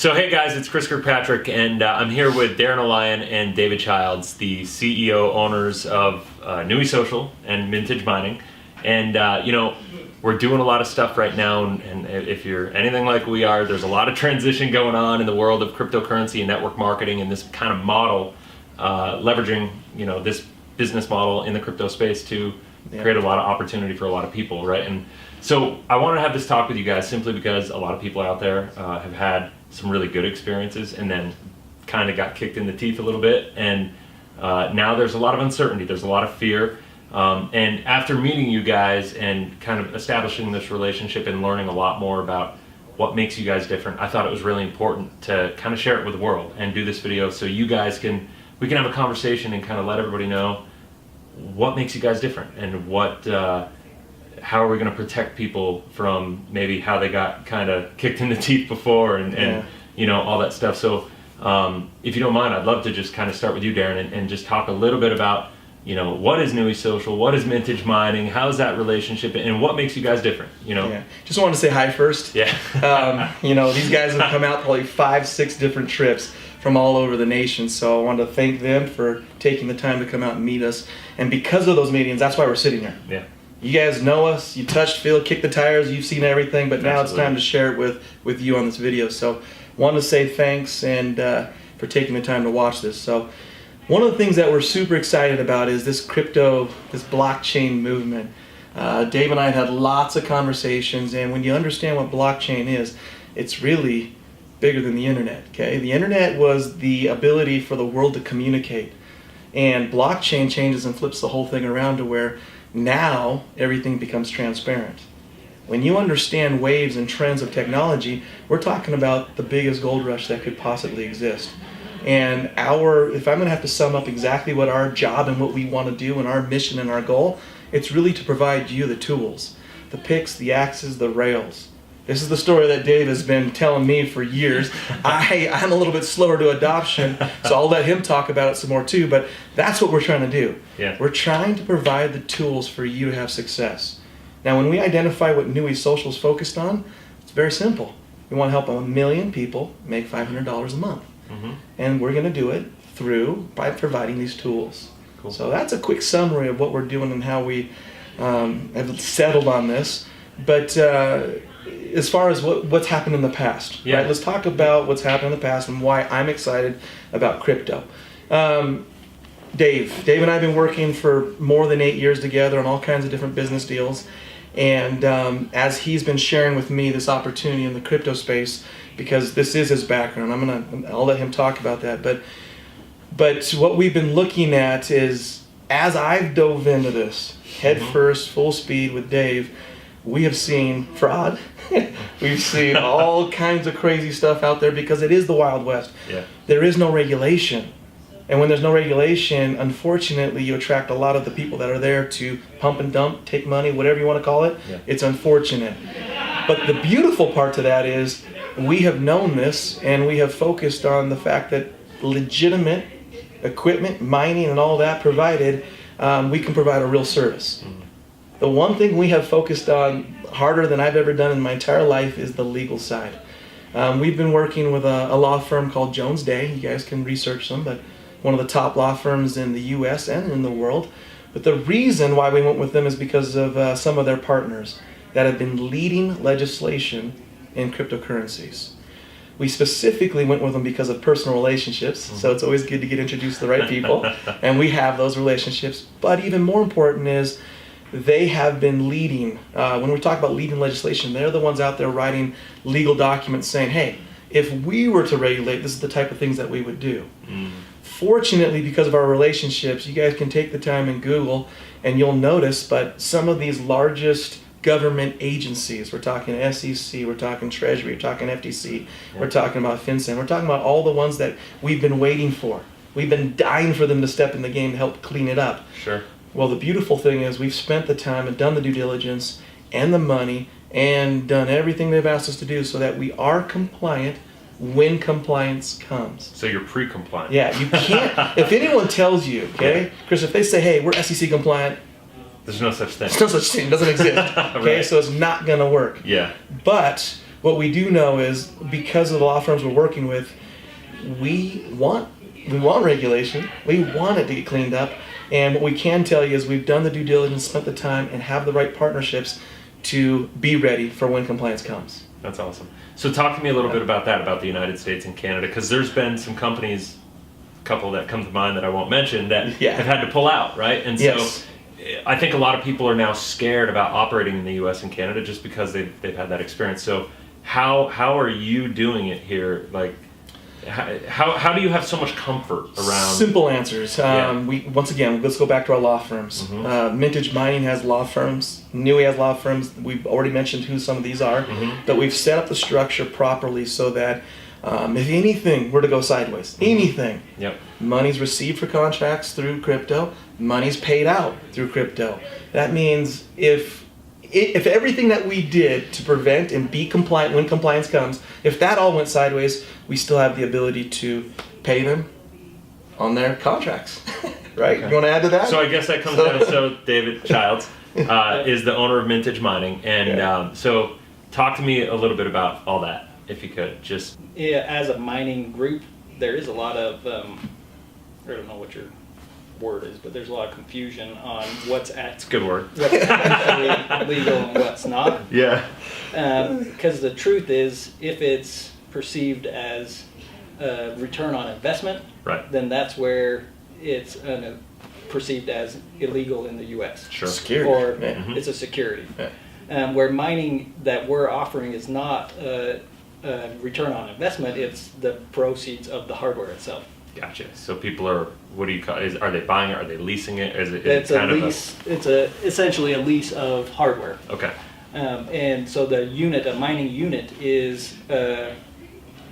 So hey guys, it's Chris Kirkpatrick, and I'm here with Darren O'Lyon and David Childs, the CEO owners of Nui Social and Mintage Mining. And we're doing a lot of stuff right now, and if you're anything like we are, there's a lot of transition going on in the world of cryptocurrency and network marketing, and this kind of model, leveraging this business model in the crypto space to create a lot of opportunity for a lot of people, right? And so I wanted to have this talk with you guys simply because a lot of people out there have had some really good experiences and then kind of got kicked in the teeth a little bit, and now there's a lot of uncertainty, there's a lot of fear, and after meeting you guys and kind of establishing this relationship and learning a lot more about what makes you guys different, I thought it was really important to kind of share it with the world and do this video so you guys we can have a conversation and kind of let everybody know what makes you guys different and how are we going to protect people from maybe how they got kind of kicked in the teeth before and all that stuff. So if you don't mind, I'd love to just kind of start with you, Darren, and just talk a little bit about what is Nui Social, what is Mintage Mining, how's that relationship, and what makes you guys different? Just wanted to say hi first. Yeah. These guys have come out probably 5-6 different trips from all over the nation, so I wanted to thank them for taking the time to come out and meet us. And because of those meetings, that's why we're sitting here. Yeah. You guys know us, you touched, feel, kicked the tires, you've seen everything, but now It's time to share it with you on this video. So wanted to say thanks and for taking the time to watch this. So one of the things that we're super excited about is this blockchain movement. Dave and I have had lots of conversations, and when you understand what blockchain is, it's really bigger than the internet, okay? The internet was the ability for the world to communicate, and blockchain changes and flips the whole thing around to where now everything becomes transparent. When you understand waves and trends of technology, we're talking about the biggest gold rush that could possibly exist. And if I'm going to have to sum up exactly what our job and what we want to do and our mission and our goal, it's really to provide you the tools, the picks, the axes, the rails. This is the story that Dave has been telling me for years. I'm a little bit slower to adoption, so I'll let him talk about it some more too, but that's what we're trying to do. Yeah. We're trying to provide the tools for you to have success. Now, when we identify what Nui Social is focused on, it's very simple. We want to help 1 million people make $500 a month. Mm-hmm. And we're going to do it by providing these tools. Cool. So that's a quick summary of what we're doing and how we have settled on this. But as far as what's happened in the past, right? Let's talk about what's happened in the past and why I'm excited about crypto. Dave and I have been working for more than 8 years together on all kinds of different business deals. And as he's been sharing with me this opportunity in the crypto space, because this is his background, I'll let him talk about that. But what we've been looking at is, as I've dove into this head first, full speed with Dave, we have seen fraud. We've seen all kinds of crazy stuff out there because it is the Wild West. Yeah. There is no regulation. And when there's no regulation, unfortunately, you attract a lot of the people that are there to pump and dump, take money, whatever you want to call it. Yeah. It's unfortunate. But the beautiful part to that is we have known this, and we have focused on the fact that legitimate equipment, mining, and all that provided, we can provide a real service. Mm-hmm. The one thing we have focused on harder than I've ever done in my entire life is the legal side. We've been working with a law firm called Jones Day. You guys can research them, but one of the top law firms in the US and in the world. But the reason why we went with them is because of some of their partners that have been leading legislation in cryptocurrencies. We specifically went with them because of personal relationships, so it's always good to get introduced to the right people, and we have those relationships. But even more important is they have been leading. When we talk about leading legislation, they're the ones out there writing legal documents saying, hey, if we were to regulate, this is the type of things that we would do. Fortunately, because of our relationships, you guys can take the time and Google, and you'll notice, but some of these largest government agencies, we're talking SEC, we're talking Treasury, we're talking FTC, we're talking about FinCEN, we're talking about all the ones that we've been waiting for. We've been dying for them to step in the game to help clean it up. Sure. Well, the beautiful thing is we've spent the time and done the due diligence and the money and done everything they've asked us to do so that we are compliant when compliance comes. So you're pre-compliant. Yeah, you can't. If anyone tells you, okay, Chris, if they say, hey, we're SEC compliant, there's no such thing. There's no such thing. It doesn't exist. Okay, Right. So it's not going to work. Yeah. But What we do know is because of the law firms we're working with, we want regulation. We want it to get cleaned up. And what we can tell you is we've done the due diligence, spent the time, and have the right partnerships to be ready for when compliance comes. That's awesome. So talk to me a little bit about that, about the United States and Canada, because there's been some companies, a couple that come to mind that I won't mention, that have had to pull out, right? And so I think a lot of people are now scared about operating in the U.S. and Canada just because they've had that experience. So how are you doing it here? Like, how do you have so much comfort around? Simple answers. Once again, let's go back to our law firms. Mintage Mining has law firms. Nui has law firms. We've already mentioned who some of these are. But we've set up the structure properly so that if anything were to go sideways, anything, money's received for contracts through crypto, money's paid out through crypto. That means if everything that we did to prevent and be compliant when compliance comes, if that all went sideways, we still have the ability to pay them on their contracts. Right? You want to add to that? So I guess that comes down. So David Childs is the owner of Mintage Mining, and so talk to me a little bit about all that, if you could. Just as a mining group, there is a lot of I don't know what your word is, but there's a lot of confusion on what's it's a good word. What's actually legal and what's not. Yeah. Because the truth is, if it's perceived as a return on investment, then that's where it's perceived as illegal in the U.S. Sure. Security. Or it's a security. Where mining that we're offering is not a return on investment, it's the proceeds of the hardware itself. Gotcha. So people are, what do you call it? Are they buying it? Are they leasing it? It's a lease. It's essentially a lease of hardware. Okay. And so the unit, a mining unit, is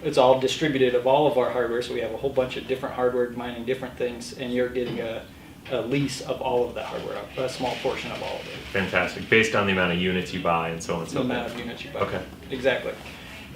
it's all distributed of all of our hardware. So we have a whole bunch of different hardware mining different things, and you're getting a lease of all of that hardware, a small portion of all of it. Fantastic. Based on the amount of units you buy and so on and so forth. The amount of units you buy. Okay. Exactly.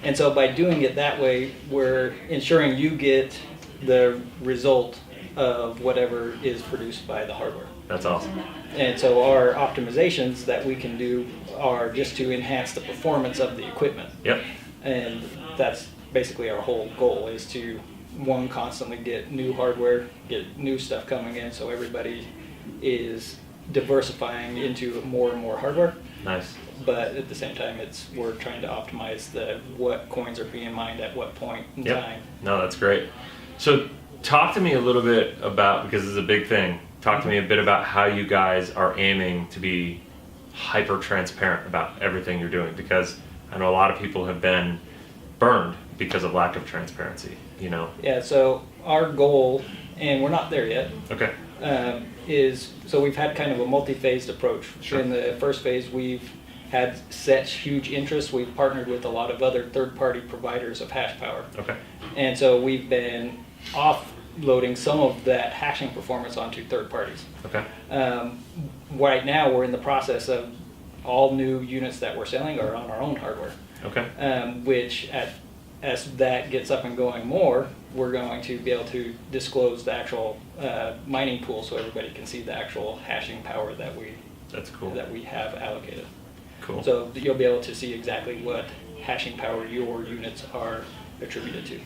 And so by doing it that way, we're ensuring you get the result of whatever is produced by the hardware. That's awesome. And so our optimizations that we can do are just to enhance the performance of the equipment. Yep. And that's basically our whole goal, is to, one, constantly get new hardware, get new stuff coming in, so everybody is diversifying into more and more hardware. Nice. But at the same time, we're trying to optimize what coins are being mined at what point in time. No, that's great. So talk to me a little bit about, because this is a big thing, talk to me a bit about how you guys are aiming to be hyper transparent about everything you're doing, because I know a lot of people have been burned because of lack of transparency, you know? Yeah, so our goal, and we're not there yet, is, so we've had kind of a multi-phased approach. Sure. In the first phase, we've had such huge interest, we've partnered with a lot of other third-party providers of hash power. Okay. And so we've been offloading some of that hashing performance onto third parties. Okay. Right now, we're in the process of all new units that we're selling are on our own hardware. Okay. Which, as that gets up and going more, we're going to be able to disclose the actual mining pool, so everybody can see the actual hashing power that we have allocated. Cool. So you'll be able to see exactly what hashing power your units are attributed to.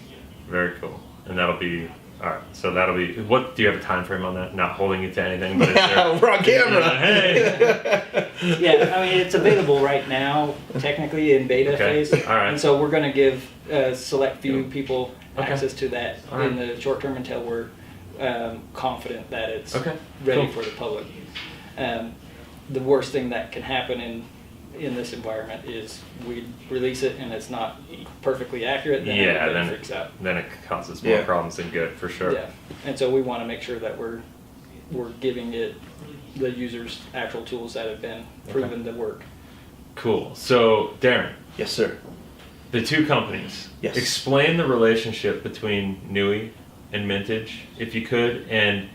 Very cool. And that'll be, all right, so that'll be, what, do you have a time frame on that? Not holding you to anything, but is there, we're on camera. Hey. Yeah, I mean, it's available right now, technically in beta phase. All right. And so we're going to give a select few people access to that in the short term until we're confident that it's ready for the public. The worst thing that can happen in this environment is we release it and it's not perfectly accurate, then everybody freaks out. Then it causes more problems than good, for sure. Yeah, and so we want to make sure that we're giving it the users actual tools that have been proven to work. Cool. So Darren. Yes, sir. The two companies. Yes. Explain the relationship between Nui and Mintage, if you could, and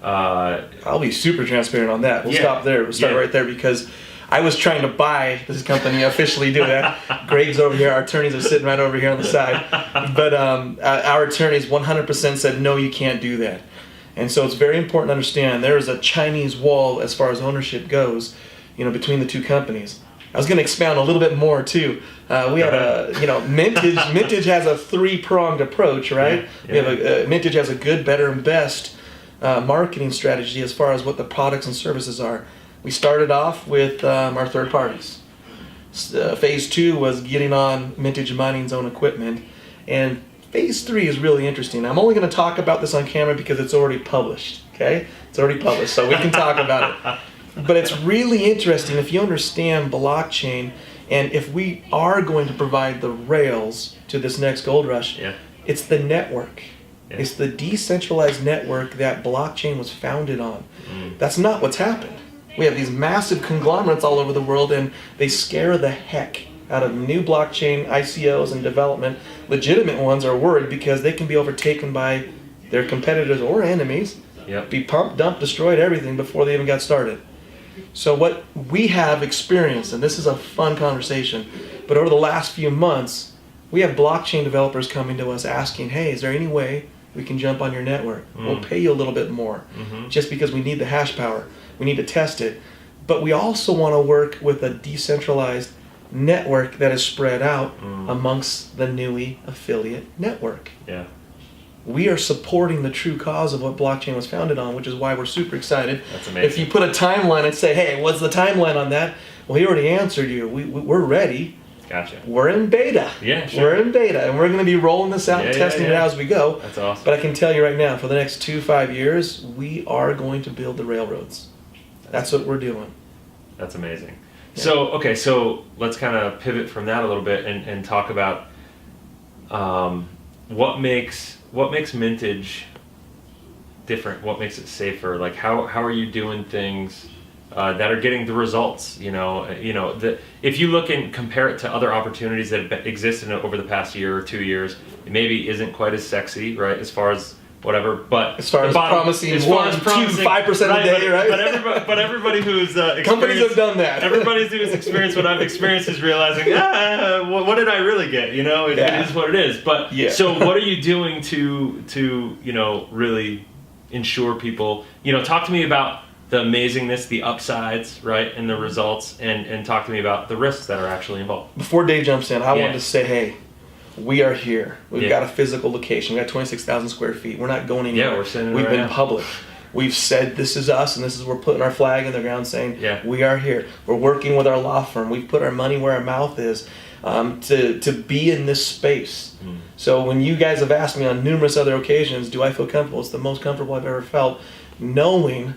I'll be super transparent on that. We'll stop there. We'll start right there, because I was trying to buy this company, officially do that. Greg's over here. Our attorneys are sitting right over here on the side. But our attorneys 100% said, no, you can't do that. And so it's very important to understand there is a Chinese wall as far as ownership goes, between the two companies. I was going to expound a little bit more too. We have Mintage has a 3-pronged approach, right? Yeah. We have Mintage has a good, better, and best marketing strategy as far as what the products and services are. We started off with our third parties. Phase 2 was getting on Mintage Mining's own equipment, and Phase 3 is really interesting. I'm only going to talk about this on camera because it's already published. Okay, it's already published, so we can talk about it. But it's really interesting if you understand blockchain, and if we are going to provide the rails to this next gold rush, it's the network. Yeah. It's the decentralized network that blockchain was founded on. That's not what's happened. We have these massive conglomerates all over the world, and they scare the heck out of new blockchain ICOs and development. Legitimate ones are worried because they can be overtaken by their competitors or enemies, be pumped, dumped, destroyed, everything before they even got started. So what we have experienced, and this is a fun conversation, but over the last few months, we have blockchain developers coming to us asking, hey, is there any way we can jump on your network? We'll pay you a little bit more, just because we need the hash power. We need to test it. But we also want to work with a decentralized network that is spread out amongst the Nui affiliate network. Yeah. We are supporting the true cause of what blockchain was founded on, which is why we're super excited. That's amazing. If you put a timeline and say, hey, what's the timeline on that? Well, he already answered you. We're ready. Gotcha. We're in beta. Yeah, sure. We're in beta, and we're going to be rolling this out and testing it out as we go. That's awesome. But I can tell you right now, for the next 2-5 years, we are going to build the railroads. That's what we're doing. That's amazing. Yeah. So let's kind of pivot from that a little bit and talk about what makes Mintage different. What makes it safer? Like how are you doing things that are getting the results? If you look and compare it to other opportunities that have existed over the past year or 2 years, it maybe isn't quite as sexy, right? As far as whatever, but as far as promising 1%, 2%, 5% a day, right? But everybody who's companies have done that. Everybody who's experienced what I've experienced is realizing, what did I really get? It is what it is. But so, what are you doing to really ensure people? Talk to me about the amazingness, the upsides, right, and the results, and talk to me about the risks that are actually involved. Before Dave jumps in, I wanted to say, hey, we are here. We've got a physical location. We got 26,000 square feet. We're not going anywhere. Yeah, we're sitting We've right been now. public. We've said this is us, and this is we're putting our flag in the ground saying we are here. We're working with our law firm. We've put our money where our mouth is to be in this space. So when you guys have asked me on numerous other occasions, do I feel comfortable? It's the most comfortable I've ever felt, knowing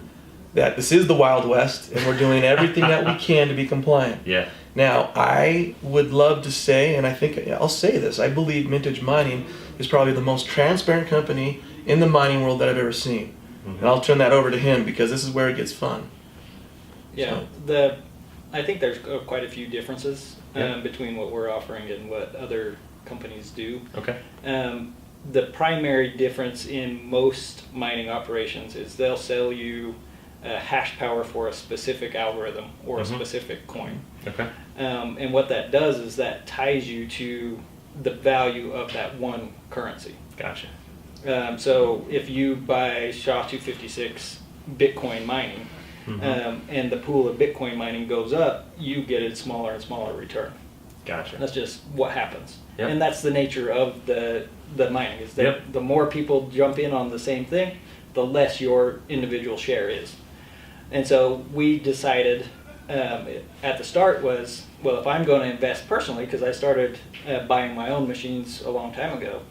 that this is the Wild West, and we're doing everything that we can to be compliant. Yeah. Now, I would love to say, and I think I'll say this, I believe Mintage Mining is probably the most transparent company in the mining world that I've ever seen. And I'll turn that over to him because this is where it gets fun. Yeah, I think there's quite a few differences between what we're offering and what other companies do. Okay. The primary difference in most mining operations is they'll sell you hash power for a specific algorithm or a specific coin. Okay. And what that does is that ties you to the value of that one currency. Gotcha. So if you buy SHA-256 Bitcoin mining, and the pool of Bitcoin mining goes up, you get a smaller and smaller return. Gotcha. That's just what happens. Yep. And that's the nature of the mining, is that the more people jump in on the same thing, the less your individual share is. And so we decided at the start was, well, if I'm going to invest personally, because I started buying my own machines a long time ago,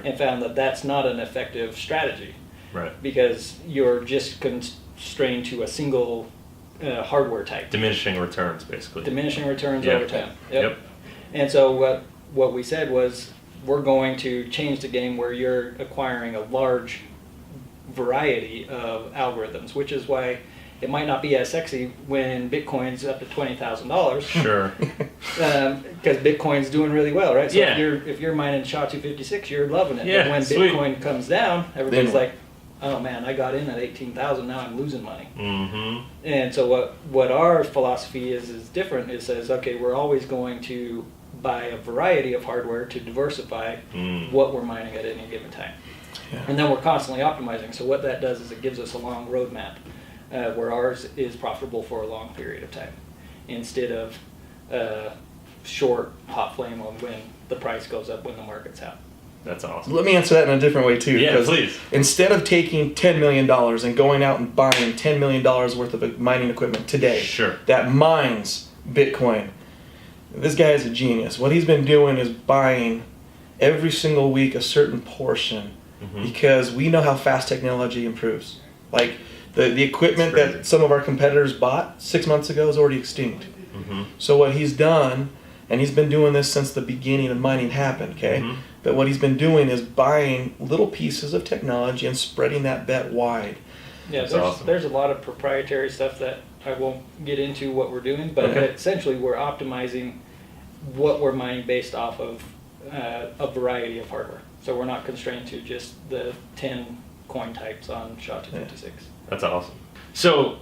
and found that that's not an effective strategy. Right. Because you're just constrained to a single hardware type. Diminishing returns, basically. Diminishing returns over time. Yep. And so what we said was, we're going to change the game where you're acquiring a large variety of algorithms, which is why it might not be as sexy when Bitcoin's up to $20,000. Sure. Because Bitcoin's doing really well, right? So if you're mining SHA-256, you're loving it. Yeah, but when sweet. Bitcoin comes down, everybody's like, oh man, I got in at 18,000, now I'm losing money. And so what our philosophy is different. It says, okay, we're always going to buy a variety of hardware to diversify what we're mining at any given time. Yeah. And then we're constantly optimizing. So what that does is it gives us a long roadmap where ours is profitable for a long period of time, instead of short, hot flame on when the price goes up when the market's out. That's awesome. Let me answer that in a different way too. Yeah, because please. Instead of taking $10 million and going out and buying $10 million worth of mining equipment today, Sure. that mines Bitcoin, this guy is a genius. What he's been doing is buying every single week a certain portion, because we know how fast technology improves. Like the equipment that some of our competitors bought 6 months ago is already extinct. So what he's done, and he's been doing this since the beginning of mining happened, okay? But what he's been doing is buying little pieces of technology and spreading that bet wide. Yeah, there's a lot of proprietary stuff that I won't get into what we're doing, but essentially we're optimizing what we're mining based off of a variety of hardware. So we're not constrained to just the 10 coin types on SHA-256. That's awesome. So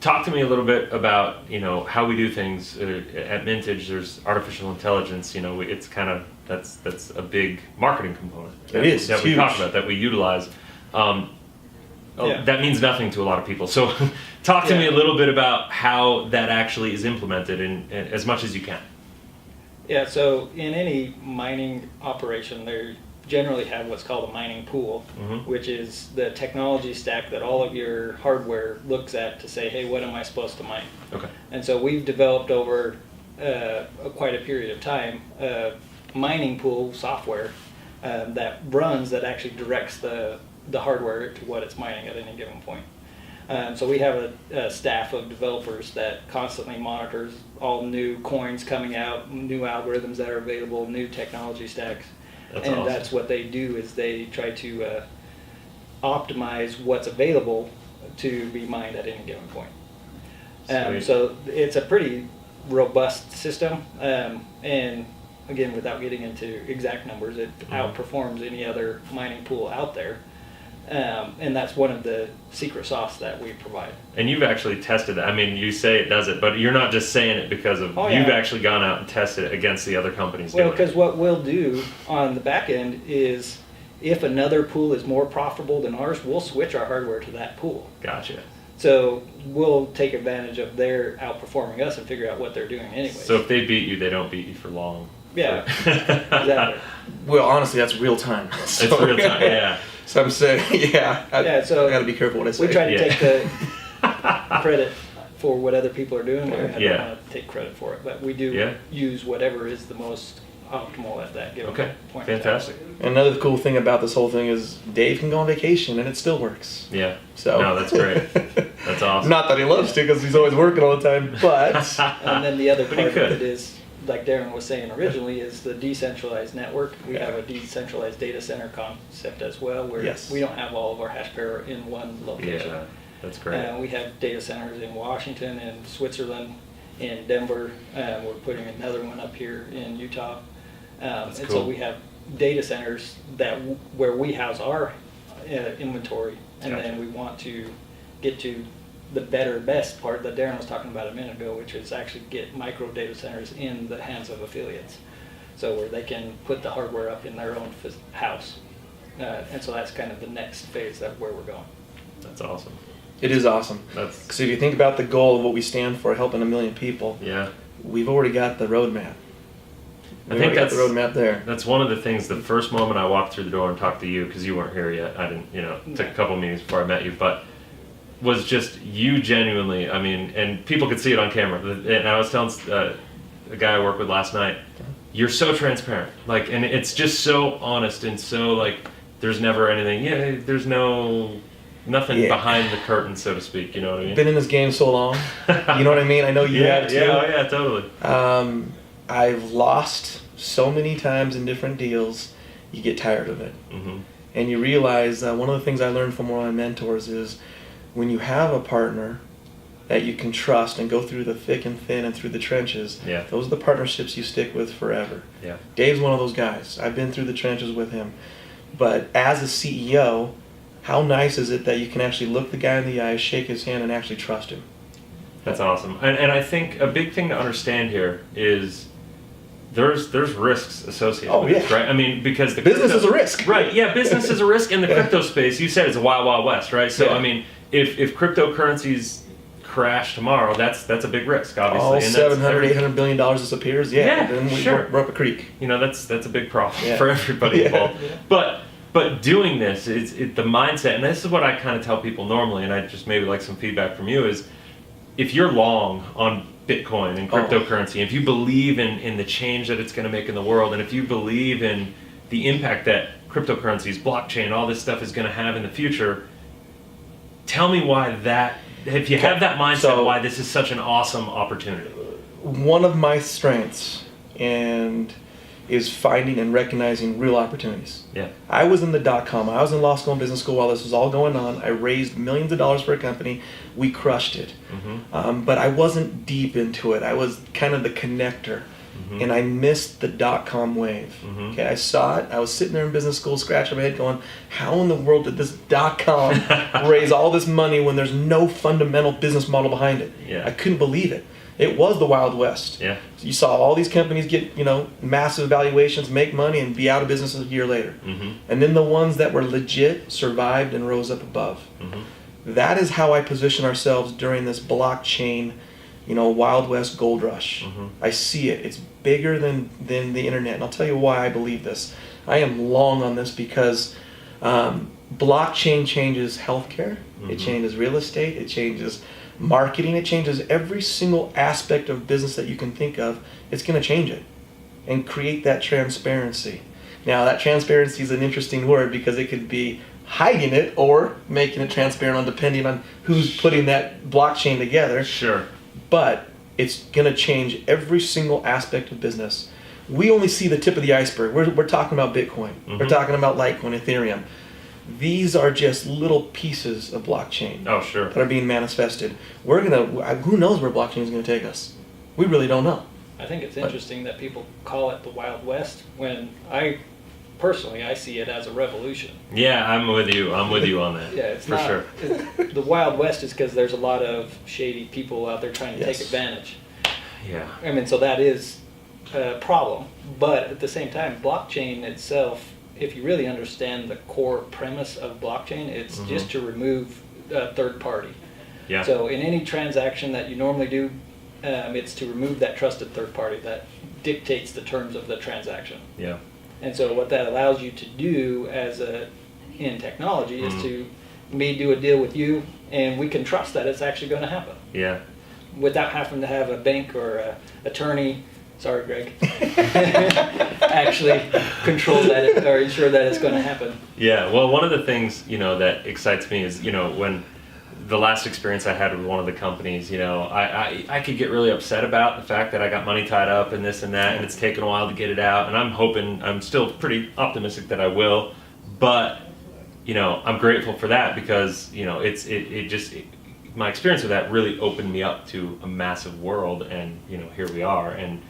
talk to me a little bit about, how we do things at Mintage. There's artificial intelligence, it's kind of, that's a big marketing component. It is. That we talk about, that we utilize. That means nothing to a lot of people. So talk to me a little bit about how that actually is implemented in as much as you can. Yeah, so in any mining operation, they generally have what's called a mining pool, which is the technology stack that all of your hardware looks at to say, hey, what am I supposed to mine? Okay. And so we've developed over quite a period of time mining pool software that actually directs the hardware to what it's mining at any given point. So we have a staff of developers that constantly monitors all new coins coming out, new algorithms that are available, new technology stacks. That's and awesome. That's what they do, is they try to optimize what's available to be mined at any given point. So it's a pretty robust system, and again, without getting into exact numbers, it outperforms any other mining pool out there. And that's one of the secret sauce that we provide. And you've actually tested that. I mean, you say it does it, but you're not just saying it because of, you've actually gone out and tested it against the other companies. Well, because what we'll do on the back end is, if another pool is more profitable than ours, we'll switch our hardware to that pool. Gotcha. So we'll take advantage of their outperforming us and figure out what they're doing anyway. So if they beat you, they don't beat you for long. Yeah, exactly. Well, honestly, that's real time. It's real time, yeah. So I'm saying, so I got to be careful what I say. We try to take the credit for what other people are doing. I don't want to take credit for it, but we do use whatever is the most optimal at that given point. Fantastic. Another cool thing about this whole thing is Dave can go on vacation and it still works. Yeah. So no, that's great. That's awesome. Not that he loves to, because he's always working all the time, but and then the other part of it is, like Darren was saying originally, is the decentralized network. We have a decentralized data center concept as well, where we don't have all of our hash power in one location. Yeah, that's great. We have data centers in Washington and Switzerland, in Denver. We're putting another one up here in Utah. So we have data centers where we house our inventory, and then we want to get to the best part that Darren was talking about a minute ago, which is actually get micro data centers in the hands of affiliates, so where they can put the hardware up in their own house. And so that's kind of the next phase where we're going. That's awesome. It is awesome. Because if you think about the goal of what we stand for, helping 1 million people, we've already got the roadmap. I think that's the roadmap there. That's one of the things. The first moment I walked through the door and talked to you, because you weren't here yet, I didn't. It took a couple meetings before I met you, but was just you genuinely. I mean, and people could see it on camera. And I was telling a guy I worked with last night, you're so transparent, and it's just so honest and so there's never anything. Yeah, there's nothing behind the curtain, so to speak. You know what I mean? Been in this game so long. You know what I mean? I know you have too. Yeah, totally. I've lost so many times in different deals, you get tired of it. And you realize one of the things I learned from one of my mentors is, when you have a partner that you can trust and go through the thick and thin and through the trenches, those are the partnerships you stick with forever. Yeah. Dave's one of those guys. I've been through the trenches with him. But as a CEO, how nice is it that you can actually look the guy in the eye, shake his hand, and actually trust him? That's awesome. And I think a big thing to understand here is there's risks associated with this, right? I mean, because the business is a risk. Right, yeah, business is a risk in the crypto space. You said it's a wild, wild west, right? So, I mean, if cryptocurrencies crash tomorrow, that's a big risk, obviously. All And 700, $800 billion disappears. Yeah, then we're up a creek. You know, that's a big problem for everybody involved. But doing this, the mindset, and this is what I kind of tell people normally, and I just maybe like some feedback from you, is if you're long on Bitcoin and cryptocurrency, if you believe in the change that it's going to make in the world, and if you believe in the impact that cryptocurrencies, blockchain, all this stuff is going to have in the future, tell me why that, if you have that mindset, why this is such an awesome opportunity. One of my strengths is finding and recognizing real opportunities. Yeah. I was in the .com. I was in law school and business school while this was all going on. I raised millions of dollars for a company. We crushed it. But I wasn't deep into it. I was kind of the connector. And I missed the .com wave. Okay, I saw it. I was sitting there in business school, scratching my head, going, "How in the world did this .com raise all this money when there's no fundamental business model behind it?" Yeah. I couldn't believe it. It was the Wild West. Yeah. You saw all these companies get, massive valuations, make money, and be out of business a year later. And then the ones that were legit survived and rose up above. That is how I position ourselves during this blockchain, Wild West gold rush. I see it. It's bigger than the internet. And I'll tell you why I believe this. I am long on this because blockchain changes healthcare. It changes real estate. It changes marketing. It changes every single aspect of business that you can think of. It's going to change it and create that transparency. Now, that transparency is an interesting word because it could be hiding it or making it transparent depending on who's putting that blockchain together. Sure. But it's going to change every single aspect of business. We only see the tip of the iceberg. We're talking about Bitcoin. We're talking about Litecoin, Ethereum. These are just little pieces of blockchain that are being manifested. Who knows where blockchain is going to take us? We really don't know. I think it's interesting that people call it the Wild West when I see it as a revolution. Yeah, I'm with you on that. Yeah, it's for sure. The Wild West is because there's a lot of shady people out there trying to take advantage. Yeah. I mean, so that is a problem. But at the same time, blockchain itself, if you really understand the core premise of blockchain, it's just to remove a third party. Yeah. So in any transaction that you normally do, it's to remove that trusted third party that dictates the terms of the transaction. Yeah. And so what that allows you to do in technology is to do a deal with you, and we can trust that it's actually going to happen. Yeah. Without having to have a bank or an attorney, sorry Greg, actually control that or ensure that it's going to happen. Yeah. Well, one of the things, that excites me is, when the last experience I had with one of the companies, I could get really upset about the fact that I got money tied up and this and that, and it's taken a while to get it out, and I'm still pretty optimistic that I will, but, I'm grateful for that because, my experience with that really opened me up to a massive world, and, here we are, and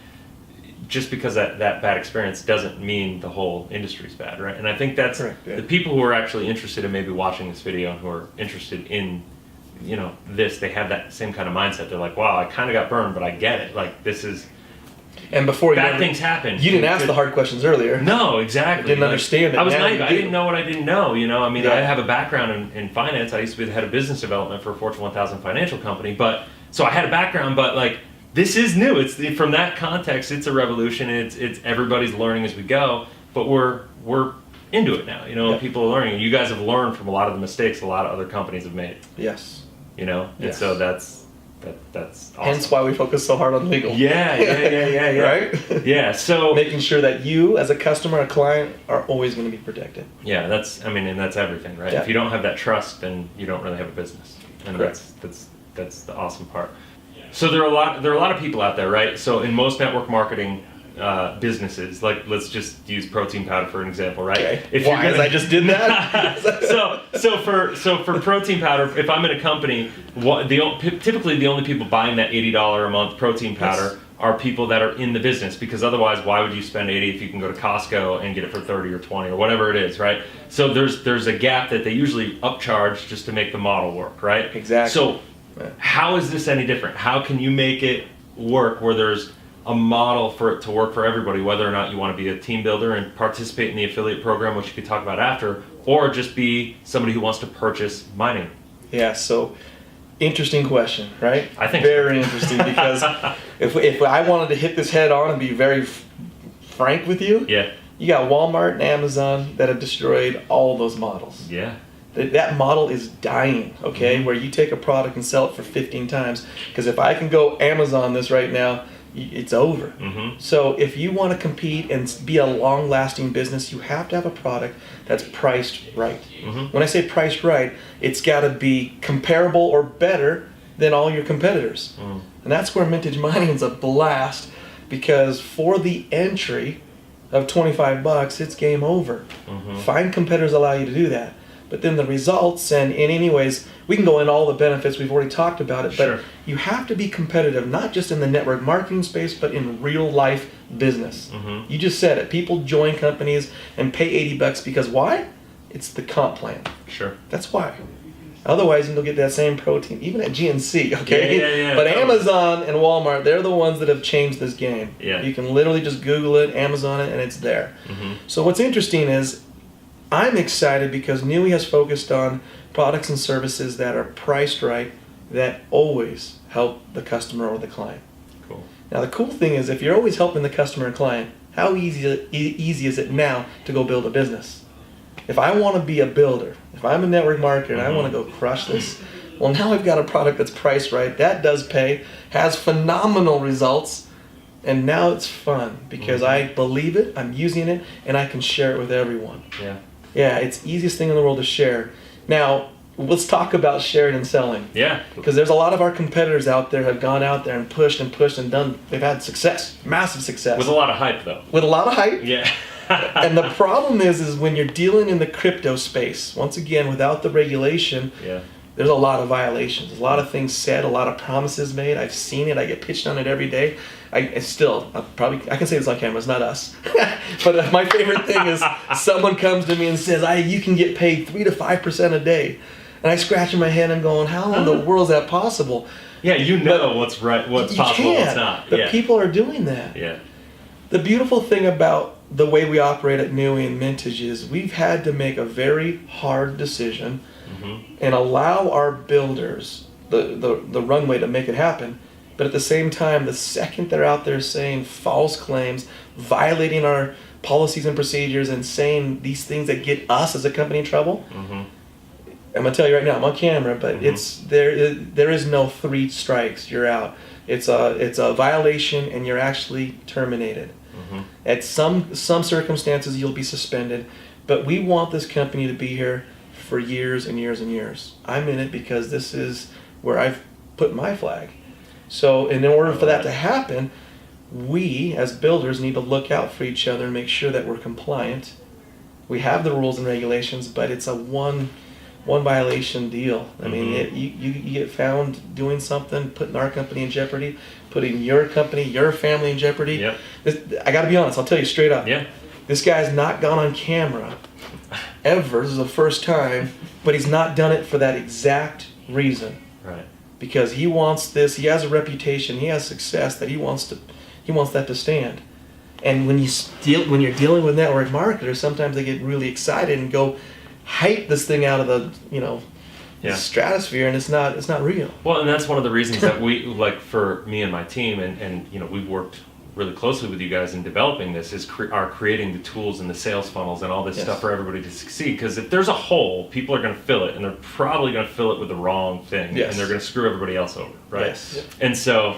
just because that bad experience doesn't mean the whole industry's bad, right? And I think that's the people who are actually interested in maybe watching this video and who are interested in they have that same kind of mindset. They're like, wow, I kind of got burned, but I get it. Like, this is... And before bad things happen. You didn't ask the hard questions earlier. No, exactly. You didn't understand it. I was naive. I didn't know what I didn't know. I mean, I have a background in finance. I used to be the head of business development for a Fortune 1000 financial company. So I had a background, but this is new. It's from that context, it's a revolution. It's everybody's learning as we go, but we're into it now. People are learning. You guys have learned from a lot of the mistakes a lot of other companies have made. Yes. And so that's awesome. Hence why we focus so hard on legal. Yeah. Right? Yeah, so... Making sure that you, as a customer, a client, are always going to be protected. Yeah, that's everything, right? Yeah. If you don't have that trust, then you don't really have a business. And Correct. that's the awesome part. So there are a lot of people out there, right? So in most network marketing businesses, let's just use protein powder for an example, right? Okay. Because I just did that. so for protein powder, if I'm in a company, typically the only people buying that $80 a month protein powder are people that are in the business, because otherwise, why would you spend $80 if you can go to Costco and get it for $30 or $20 or whatever it is, right? So there's a gap that they usually upcharge just to make the model work, right? Exactly. So how is this any different? How can you make it work where there's a model for it to work for everybody, whether or not you want to be a team builder and participate in the affiliate program, which you could talk about after, or just be somebody who wants to purchase mining? Yeah, so Interesting question, right? I think very interesting, because if I wanted to hit this head on and be very frank with you, you got Walmart and Amazon that have destroyed all those models. Yeah. That model is dying, okay? Where you take a product and sell it for 15 times. Because if I can go Amazon this right now, it's over. So if you want to compete and be a long-lasting business, you have to have a product that's priced right. When I say priced right, it's got to be comparable or better than all your competitors. And that's where Mintage Mining is a blast, because for the entry of $25, it's game over. Find competitors allow you to do that. But then the results, and in any ways, we can go into all the benefits, we've already talked about it, but you have to be competitive, not just in the network marketing space, but in real life business. You just said it. People join companies and pay $80 because why? It's the comp plan. That's why. Otherwise, you'll get that same protein, even at GNC, okay? But Amazon and Walmart, they're the ones that have changed this game. You can literally just Google it, Amazon it, and it's there. So what's interesting is, I'm excited because Nui has focused on products and services that are priced right, that always help the customer or the client. Now the cool thing is, if you're always helping the customer and client, how easy is it now to go build a business? If I want to be a builder, if I'm a network marketer and I want to go crush this, well, now I've got a product that's priced right, that does pay, has phenomenal results, and now it's fun because I believe it, I'm using it, and I can share it with everyone. Yeah, it's the easiest thing in the world to share. Now, let's talk about sharing and selling. Because there's a lot of our competitors out there have gone out there and pushed and done, they've had success, massive success. With a lot of hype, though. With a lot of hype. And the problem is when you're dealing in the crypto space, once again, without the regulation, there's a lot of violations. There's a lot of things said, a lot of promises made. I've seen it. I get pitched on it every day. I can say this on camera, it's not us. But my favorite thing is someone comes to me and says, you can get paid 3 to 5% a day. And I scratch in my head and going, how in the world is that possible? What's right, what's possible, what's not. But people are doing that. The beautiful thing about the way we operate at Nui and Mintage is we've had to make a very hard decision and allow our builders the runway to make it happen. But at the same time, the second they're out there saying false claims, violating our policies and procedures, and saying these things that get us as a company in trouble, I'm gonna tell you right now, I'm on camera, but there is no 3 strikes, you're out. It's a violation, and you're actually terminated. At some circumstances, you'll be suspended, but we want this company to be here for years and years and years. I'm in it because this is where I've put my flag. So in order for that to happen, we as builders need to look out for each other and make sure that we're compliant. We have the rules and regulations, but it's a one violation deal. I mean, you get found doing something, putting our company in jeopardy, putting your company, your family in jeopardy. I got to be honest, I'll tell you straight up. This guy's not gone on camera ever. This is the first time, but he's not done it for that exact reason. Because he wants this, he has a reputation, he has success that he wants that to stand. And when you're dealing with network marketers, sometimes they get really excited and go hype this thing out of the stratosphere, and it's not real. Well, and that's one of the reasons that we, like for me and my team, and we've worked really closely with you guys in developing this, is creating the tools and the sales funnels and all this stuff for everybody to succeed. Because if there's a hole, people are going to fill it, and they're probably going to fill it with the wrong thing, and they're going to screw everybody else over, right? And so,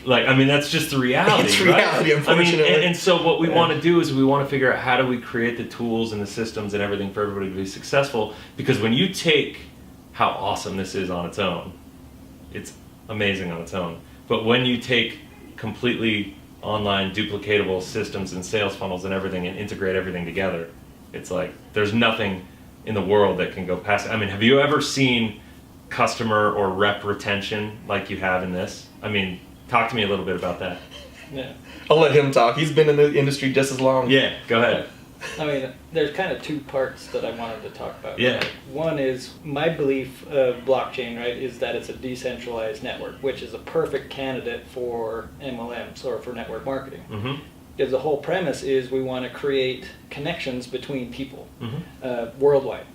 that's just the reality. It's reality, unfortunately. And so what we want to do is we want to figure out how do we create the tools and the systems and everything for everybody to be successful. Because when you take how awesome this is on its own, it's amazing on its own. But when you take completely online duplicatable systems and sales funnels and everything and integrate everything together, it's like there's nothing in the world that can go past it. I mean, have you ever seen customer or rep retention like you have in this? I mean, talk to me a little bit about that. I'll let him talk. He's been in the industry just as long. Go ahead. I mean, there's kind of 2 parts that I wanted to talk about. One is my belief of blockchain, right, is that it's a decentralized network, which is a perfect candidate for MLMs or for network marketing. Because the whole premise is we want to create connections between people worldwide.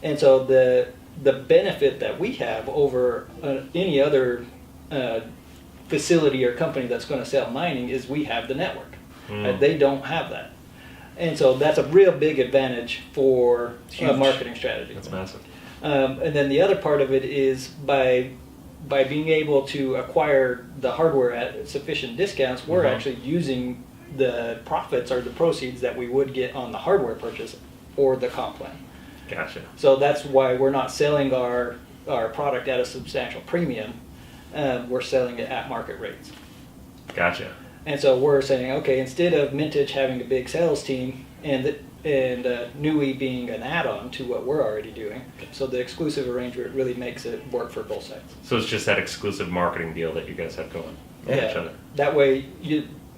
And so the the benefit that we have over any other facility or company that's going to sell mining is we have the network. They don't have that. And so that's a real big advantage for a marketing strategy. That's massive. And then the other part of it is by being able to acquire the hardware at sufficient discounts, we're actually using the profits or the proceeds that we would get on the hardware purchase or the comp plan. Gotcha. So that's why we're not selling our product at a substantial premium. We're selling it at market rates. Gotcha. And so we're saying, okay, instead of Mintage having a big sales team and Nui being an add-on to what we're already doing, so the exclusive arrangement really makes it work for both sides. So it's just that exclusive marketing deal that you guys have going with each other. That way,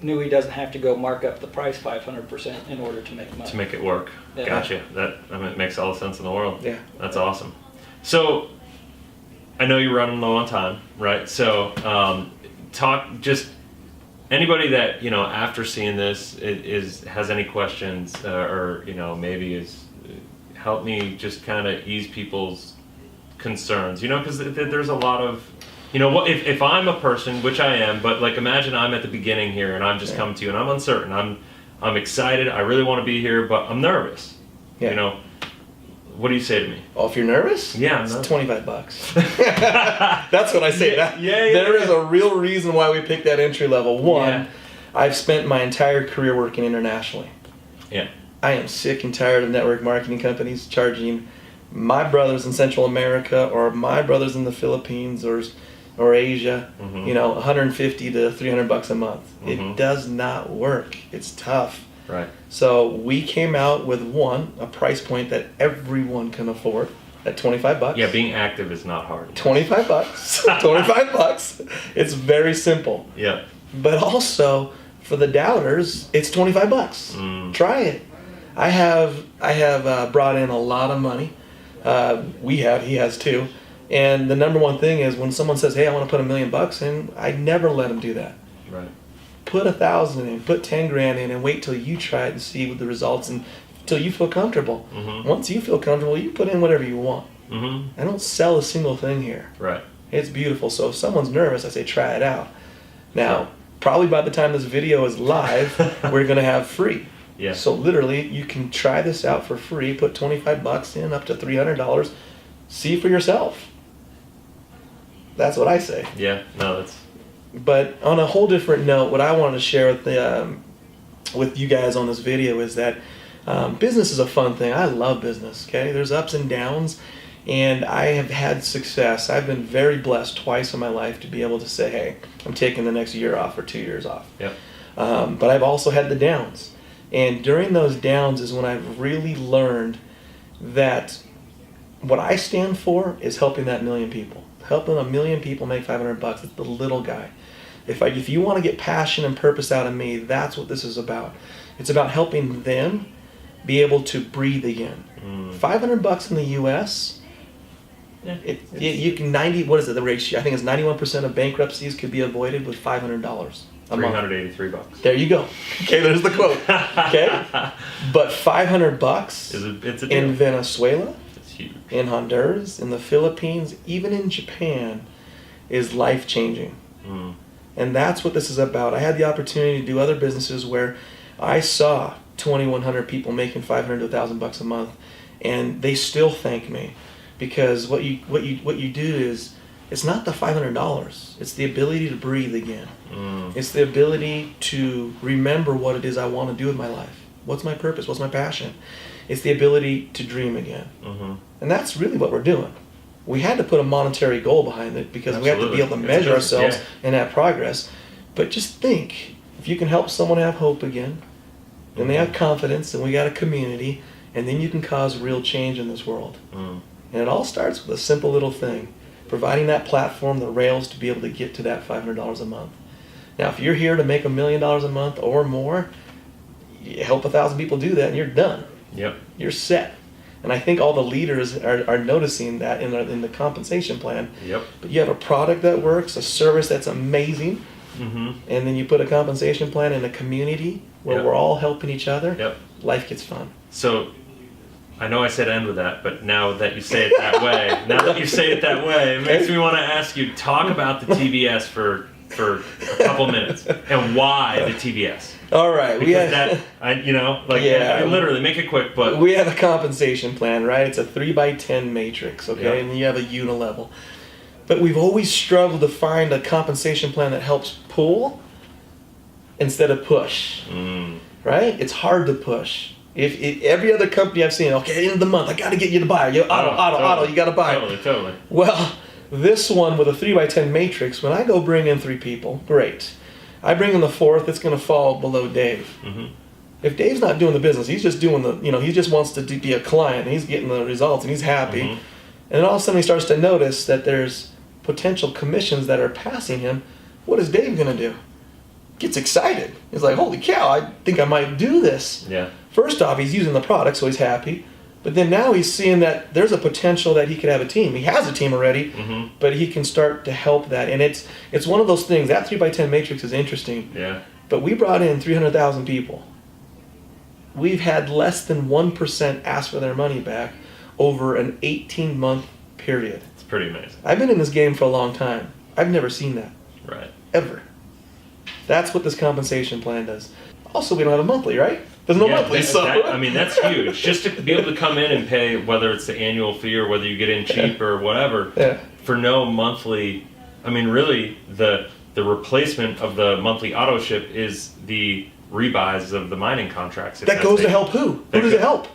Nui doesn't have to go mark up the price 500% in order to make money. To make it work. Yeah. Gotcha. It makes all the sense in the world. Yeah. That's awesome. So I know you're running low on time, right? So anybody that, after seeing this has any questions or maybe help me just kind of ease people's concerns, because there's a lot of, if I'm a person, which I am, but like imagine I'm at the beginning here and I'm just coming to you and I'm uncertain, I'm excited, I really want to be here, but I'm nervous. Yeah. What do you say to me? Oh, if you're nervous? Yeah, it's $25. That's what I say. There is a real reason why we picked that entry level. One, I've spent my entire career working internationally. Yeah. I am sick and tired of network marketing companies charging my brothers in Central America or my brothers in the Philippines or Asia, $150 to $300 a month. It does not work. It's tough. Right. So we came out with a price point that everyone can afford at $25. Yeah, being active is not hard. $25. $25. It's very simple. Yeah. But also for the doubters, it's $25. Try it. I have brought in a lot of money. He has too. And the number one thing is when someone says, "Hey, I want to put $1 million in," I never let them do that. Right. Put 1,000 in, put 10 grand in, and wait till you try it and see what the results and till you feel comfortable. Once you feel comfortable, you put in whatever you want. I don't sell a single thing here. Right. It's beautiful. So if someone's nervous, I say try it out. Now, probably by the time this video is live, we're going to have free. Yeah. So literally, you can try this out for free. Put $25 in, up to $300. See for yourself. That's what I say. Yeah. No, that's. But on a whole different note, what I wanted to share with you guys on this video is that business is a fun thing. I love business. Okay, there's ups and downs, and I have had success. I've been very blessed twice in my life to be able to say, "Hey, I'm taking the next year off or 2 years off." Yep. But I've also had the downs, and during those downs is when I've really learned that what I stand for is helping that million people. Helping 1 million people make $500. It's the little guy. If you want to get passion and purpose out of me, that's what this is about. It's about helping them be able to breathe again. $500 in the U.S. You can what is it? The ratio? I think it's 91% of bankruptcies could be avoided with $500 a month. $383. There you go. Okay, there's the quote. Okay, but $500 in Venezuela, huge. In Honduras, in the Philippines, even in Japan, is life-changing. And that's what this is about. I had the opportunity to do other businesses where I saw 2,100 people making $500 to $1,000 a month, and they still thank me because what you do is it's not the $500. It's the ability to breathe again. It's the ability to remember what it is I want to do with my life. What's my purpose? What's my passion? It's the ability to dream again. And that's really what we're doing. We had to put a monetary goal behind it because we have to be able to measure ourselves and have progress. But just think, if you can help someone have hope again, then they have confidence, and we got a community, and then you can cause real change in this world. And it all starts with a simple little thing, providing that platform, the rails to be able to get to that $500 a month. Now, if you're here to make $1 million a month or more, you help 1,000 people do that, and you're done. Yep. You're set. And I think all the leaders are noticing that in the compensation plan. Yep. But you have a product that works, a service that's amazing, and then you put a compensation plan in a community where we're all helping each other. Yep. Life gets fun. So I know I said end with that, but now that you say it that way, it makes me want to ask you, talk about the TBS for a couple minutes and why the TBS. All right, literally make it quick, but we have a compensation plan, right? It's a 3x10 matrix, okay, Yeah. and you have a unilevel. But we've always struggled to find a compensation plan that helps pull instead of push, right? It's hard to push. If every other company I've seen, okay, end of the month, I got to get you to buy. Auto, you got to buy. Totally. Well, this one with a 3x10 matrix, when I go bring in 3 people, great. I bring in the 4th, it's going to fall below Dave. Mm-hmm. If Dave's not doing the business, he's just doing he just wants to be a client, and he's getting the results, and he's happy. Mm-hmm. And then all of a sudden he starts to notice that there's potential commissions that are passing him. What is Dave going to do? Gets excited. He's like, holy cow, I think I might do this. Yeah. First off, he's using the product, so he's happy. But then now he's seeing that there's a potential that he could have a team. He has a team already, but he can start to help that. And it's one of those things. That 3x10 matrix is interesting. Yeah. But we brought in 300,000 people. We've had less than 1% ask for their money back over an 18-month period. It's pretty amazing. I've been in this game for a long time. I've never seen that. Right. Ever. That's what this compensation plan does. Also, we don't have a monthly, right? There's no monthly, that's huge. Just to be able to come in and pay, whether it's the annual fee or whether you get in cheap or whatever, for no monthly. I mean, really, the replacement of the monthly auto ship is the rebuys of the mining contracts. That goes to help who? Who does it help?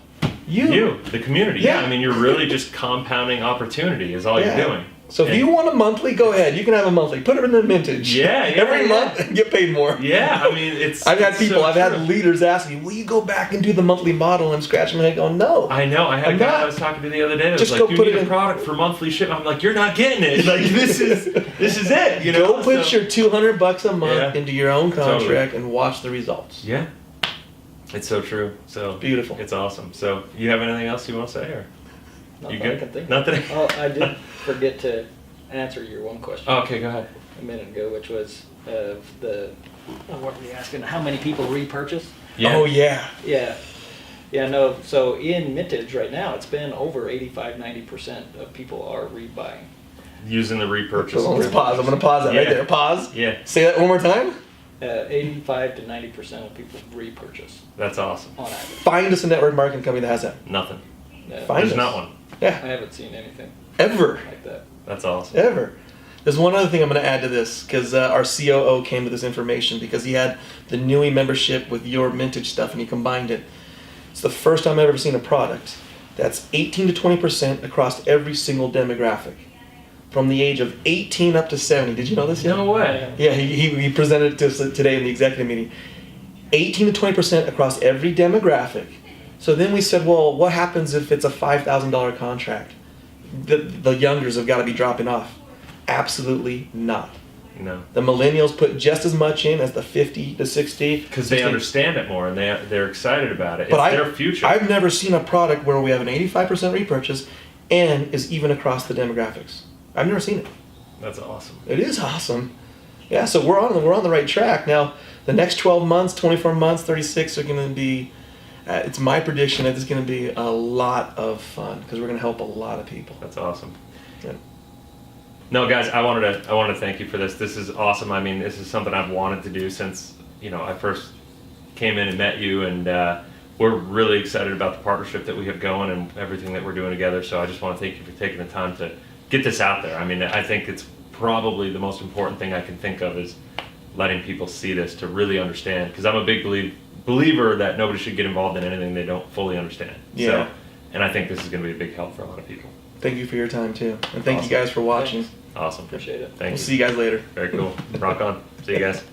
You, the community. Yeah. I mean, you're really just compounding opportunity is all you're doing. So if you want a monthly, go ahead. You can have a monthly. Put it in the Mintage. Every month and get paid more. Yeah, I mean, I've had leaders ask me, will you go back and do the monthly model? And I'm scratching my head going, no. I know. I had a guy I was talking to the other day that was like, you need a product for monthly ship. I'm like, you're not getting it. Like, this is it. You know? Go put your $200 a month into your own contract and watch the results. Yeah. It's so true. So beautiful. It's awesome. So you have anything else you want to say? Or? Not you that good? I can think. Nothing. Oh, I did forget to answer your one question. Oh, okay, go ahead. A minute ago, which was what were you asking? How many people repurchase? Yeah. Oh yeah. Yeah. No. So in Mintage right now, it's been over 85-90% of people are rebuying. Using the repurchase. So let's pause. I'm going to pause that right there. Pause. Yeah. Say that one more time. 85 to 90% of people repurchase. That's awesome. On average. Find us a network marketing company that has that. Nothing. Find There's us. not one. Yeah. I haven't seen anything Ever. like that. That's awesome. Ever. There's one other thing I'm going to add to this because our COO came to this information because he had the Nui membership with your Mintage stuff and he combined it. It's the first time I've ever seen a product that's 18 to 20% across every single demographic. From the age of 18 up to 70. Did you know this yet? No way. Yeah, he presented it to us today in the executive meeting. 18 to 20% across every demographic. So then we said, well, what happens if it's a $5,000 contract? The youngers have got to be dropping off. Absolutely not. No. The millennials put just as much in as the 50 to 60. Because they understand it more and they're excited about it. But it's their future. I've never seen a product where we have an 85% repurchase and is even across the demographics. I've never seen it. That's awesome. It is awesome. Yeah, so we're on the right track. Now, the next 12 months, 24 months, 36 are going to be, it's my prediction that it's going to be a lot of fun because we're going to help a lot of people. That's awesome. Yeah. No, guys, I wanted to thank you for this. This is awesome. I mean, this is something I've wanted to do since, I first came in and met you, and we're really excited about the partnership that we have going and everything that we're doing together. So I just want to thank you for taking the time to get this out there. I mean, I think it's probably the most important thing I can think of is letting people see this to really understand. Because I'm a big believer that nobody should get involved in anything they don't fully understand. Yeah. So, and I think this is going to be a big help for a lot of people. Thank you for your time, too. And thank you guys for watching. Thanks. Awesome. Appreciate it. Thank you. We'll see you guys later. Very cool. Rock on. See you guys.